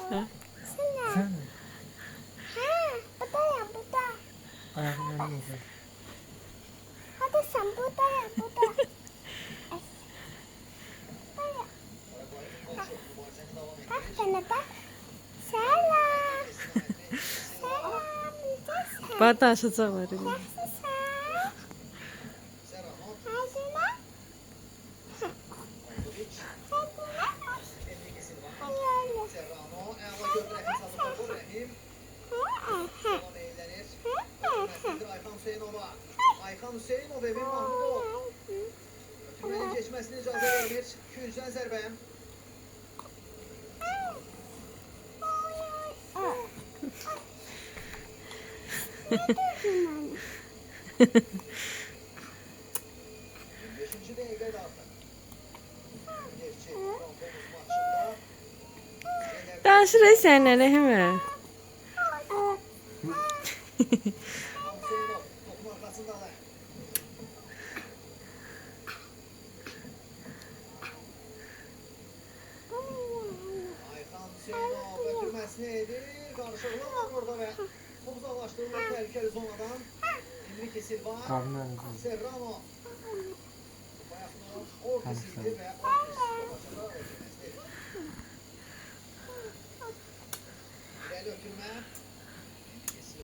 Ha? Sen Bu da ya, bu da. ayaklarını uzat. Hadi sen bu da ya, bu da. Bak sana bak. Selam. Selam. Nasılsın? Bana aşacak var. Nasılsın? Hadi lan. Hadi lan. Hadi öyle. Ayxan Hüseynov Emin Mahmudov. Ötürmenin geçmesine icazə verilir. 200'den zərbə. Beşinci dəqiqə daxil. Neftçi Konfomuz maçında. Danışırıq səninlə, Rəhimə. Hüseynov topun arkasındadır. Ayxan Hüseynov ötürməsini edir. Qarışıqlar var orada və top uzaqlaşdırılır təhlükəli zonadan. Enrique Silva, Karnı ağrıyor. Serrano. Bayaqlar Ortiz idi və Ortiz topaçada ötürməsini edir. İrəli ötürmə.